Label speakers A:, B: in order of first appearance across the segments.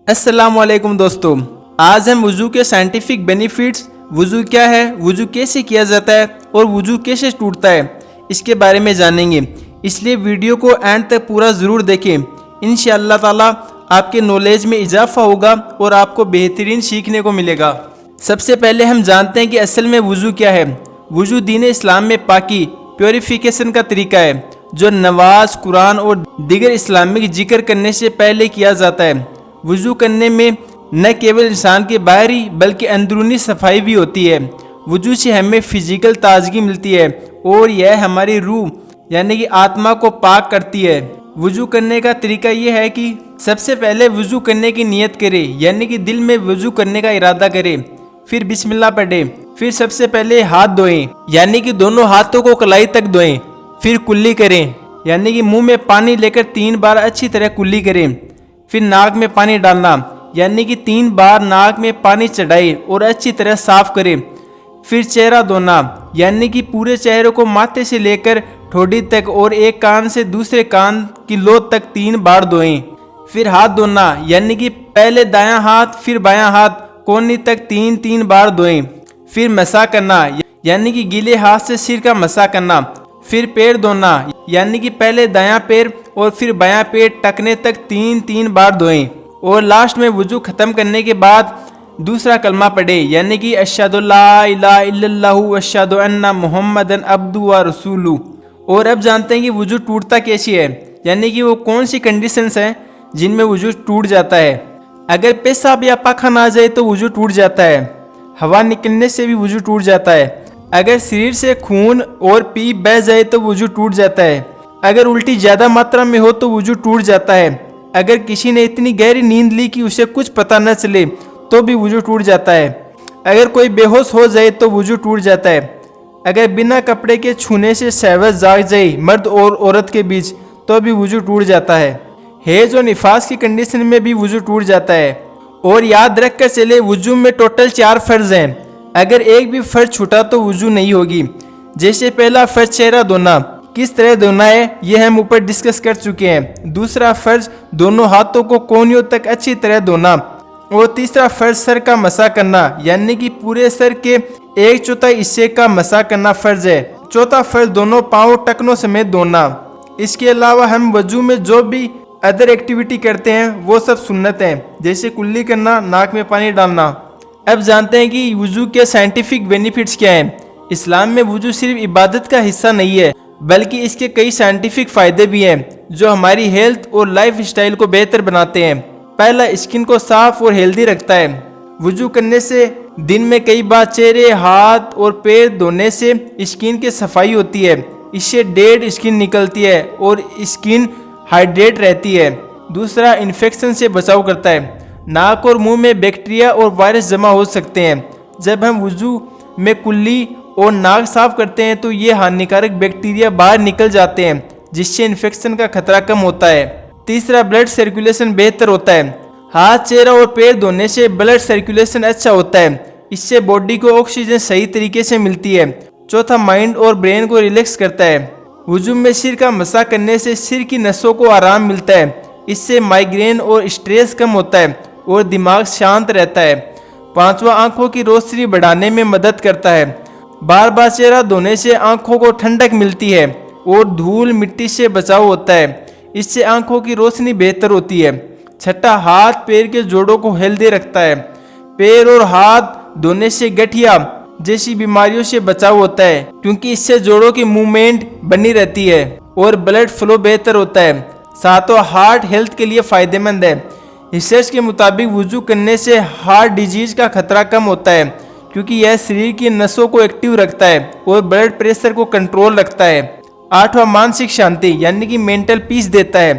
A: अस्सलामुअलैकुम दोस्तों, आज हम वुज़ू के साइंटिफिक बेनिफिट्स, वुज़ू क्या है, वुज़ू कैसे किया जाता है और वुज़ू कैसे टूटता है, इसके बारे में जानेंगे। इसलिए वीडियो को एंड तक पूरा ज़रूर देखें। इंशाअल्लाह ताला आपके नॉलेज में इजाफा होगा और आपको बेहतरीन सीखने को मिलेगा। सबसे पहले हम जानते हैं कि असल में वुज़ू क्या है। वुज़ू दीन इस्लाम में पाकी, प्योरीफिकेशन का तरीका है जो नमाज, कुरान और दीगर इस्लामिक जिक्र करने से पहले किया जाता है। वुज़ू करने में न केवल इंसान की बाहरी बल्कि अंदरूनी सफाई भी होती है। वुज़ू से हमें फिजिकल ताजगी मिलती है और यह हमारी रूह यानी कि आत्मा को पाक करती है। वुज़ू करने का तरीका यह है कि सबसे पहले वुज़ू करने की नियत करें, यानी कि दिल में वुज़ू करने का इरादा करें, फिर बिस्मिल्लाह पढ़ें। फिर सबसे पहले हाथ धोएं, यानी कि दोनों हाथों को कलाई तक धोएं। फिर कुल्ली करें, यानी कि मुंह में पानी लेकर 3 बार अच्छी तरह कुल्ली करें। फिर नाक में पानी डालना, यानी कि 3 बार नाक में पानी चढ़ाएं और अच्छी तरह साफ करें। फिर चेहरा धोना, यानी कि पूरे चेहरे को माथे से लेकर ठोड़ी तक और एक कान से दूसरे कान की लोथ तक 3 बार धोएं। फिर हाथ धोना, यानी कि पहले दायां हाथ फिर बायां हाथ कोहनी तक 3-3 बार धोएं। फिर मसा करना, यानी कि गीले हाथ से सिर का मसा करना। फिर पैर धोना, यानी कि पहले दायां पैर और फिर बायां पैर टखने तक 3-3 बार धोएं। और लास्ट में वुज़ू ख़त्म करने के बाद दूसरा कलमा पढ़े, यानी कि अशहदु ला इलाहा इल्लल्लाहु व अशहदु अन्ना मुहम्मदन अब्दुहु व रसूलुहु। और अब जानते हैं कि वुज़ू टूटता कैसे है, यानी कि वो कौन सी कंडीशंस हैं जिनमें वुज़ू टूट जाता है। अगर पेशाब या पाखना आ जाए तो वुज़ू टूट जाता है। हवा निकलने से भी वुज़ू टूट जाता है। अगर शरीर से खून और पी बह जाए तो वुज़ू टूट जाता है। अगर उल्टी ज़्यादा मात्रा में हो तो वुज़ू टूट जाता है। अगर किसी ने इतनी गहरी नींद ली कि उसे कुछ पता न चले तो भी वुज़ू टूट जाता है। अगर कोई बेहोश हो जाए तो वुज़ू टूट जाता है। अगर बिना कपड़े के छूने से शहवत जाग जाए मर्द और औरत के बीच तो भी वुज़ू टूट जाता है। हैज़ और निफास की कंडीशन में भी वुज़ू टूट जाता है। और याद रख कर चले, वुज़ू में टोटल 4 फ़र्ज़ हैं। अगर एक भी फ़र्ज़ छूटा तो वुज़ू नहीं होगी। जैसे पहला फ़र्ज़ चेहरा धोना, किस तरह धोना है यह हम ऊपर डिस्कस कर चुके हैं। दूसरा फ़र्ज़ दोनों हाथों को कोहनियों तक अच्छी तरह धोना। और तीसरा फ़र्ज़ सर का मसा करना, यानी कि पूरे सर के 1/4 हिस्से का मसा करना फ़र्ज़ है। चौथा फ़र्ज़ दोनों पाँव टखनों समेत धोना। इसके अलावा हम वुज़ू में जो भी अदर एक्टिविटी करते हैं वो सब सुन्नत हैं, जैसे कुल्ली करना, नाक में पानी डालना। अब जानते हैं कि वुज़ू के साइंटिफिक बेनिफिट्स क्या हैं। इस्लाम में वुज़ू सिर्फ इबादत का हिस्सा नहीं है, बल्कि इसके कई साइंटिफिक फ़ायदे भी हैं जो हमारी हेल्थ और लाइफ स्टाइल को बेहतर बनाते हैं। पहला, स्किन को साफ और हेल्दी रखता है। वुज़ू करने से दिन में कई बार चेहरे, हाथ और पैर धोने से स्किन की सफाई होती है। इससे डेड स्किन निकलती है और स्किन हाइड्रेट रहती है। दूसरा, इन्फेक्शन से बचाव करता है। नाक और मुंह में बैक्टीरिया और वायरस जमा हो सकते हैं। जब हम वुज़ू में कुल्ली और नाक साफ करते हैं तो ये हानिकारक बैक्टीरिया बाहर निकल जाते हैं, जिससे इन्फेक्शन का खतरा कम होता है। तीसरा, ब्लड सर्कुलेशन बेहतर होता है। हाथ, चेहरा और पैर धोने से ब्लड सर्कुलेशन अच्छा होता है। इससे बॉडी को ऑक्सीजन सही तरीके से मिलती है। चौथा, माइंड और ब्रेन को रिलैक्स करता है। वुज़ू में सिर का मसा करने से सिर की नसों को आराम मिलता है। इससे माइग्रेन और स्ट्रेस कम होता है और दिमाग शांत रहता है। पांचवा, आंखों की रोशनी बढ़ाने में मदद करता है। बार बार चेहरा धोने से आंखों को ठंडक मिलती है और धूल मिट्टी से बचाव होता है। इससे आंखों की रोशनी बेहतर होती है। छठा, हाथ पैर के जोड़ों को हेल्दी रखता है। पैर और हाथ धोने से गठिया जैसी बीमारियों से बचाव होता है, क्योंकि इससे जोड़ों की मूवमेंट बनी रहती है और ब्लड फ्लो बेहतर होता है। सातवां, हार्ट हेल्थ के लिए फ़ायदेमंद है। रिसर्च के मुताबिक वुज़ू करने से हार्ट डिजीज का खतरा कम होता है, क्योंकि यह शरीर की नसों को एक्टिव रखता है और ब्लड प्रेशर को कंट्रोल रखता है। आठवां, मानसिक शांति यानी कि मेंटल पीस देता है।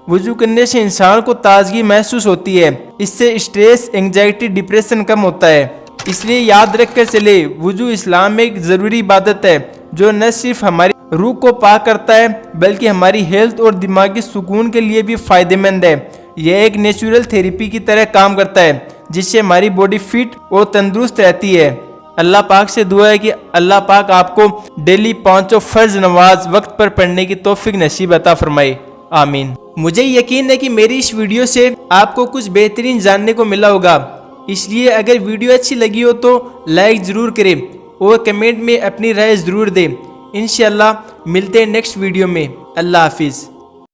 A: वुज़ू करने से इंसान को ताजगी महसूस होती है। इससे स्ट्रेस, एंजाइटी, डिप्रेशन कम होता है। इसलिए याद रख कर चले, वुज़ू इस्लाम में एक ज़रूरी इबादत है जो न सिर्फ हमारी रूह को पाक करता है बल्कि हमारी हेल्थ और दिमागी सुकून के लिए भी फ़ायदेमंद है। यह एक नेचुरल थेरेपी की तरह काम करता है, जिससे हमारी बॉडी फिट और तंदुरुस्त रहती है। अल्लाह पाक से दुआ है कि अल्लाह पाक आपको डेली 5 फ़र्ज़ नमाज वक्त पर पढ़ने की तौफीक नसीब अता फरमाए। आमीन। मुझे यकीन है कि मेरी इस वीडियो से आपको कुछ बेहतरीन जानने को मिला होगा, इसलिए अगर वीडियो अच्छी लगी हो तो लाइक ज़रूर करें और कमेंट में अपनी राय ज़रूर दें। इंशाअल्लाह मिलते हैं नेक्स्ट वीडियो में। अल्लाह हाफिज़।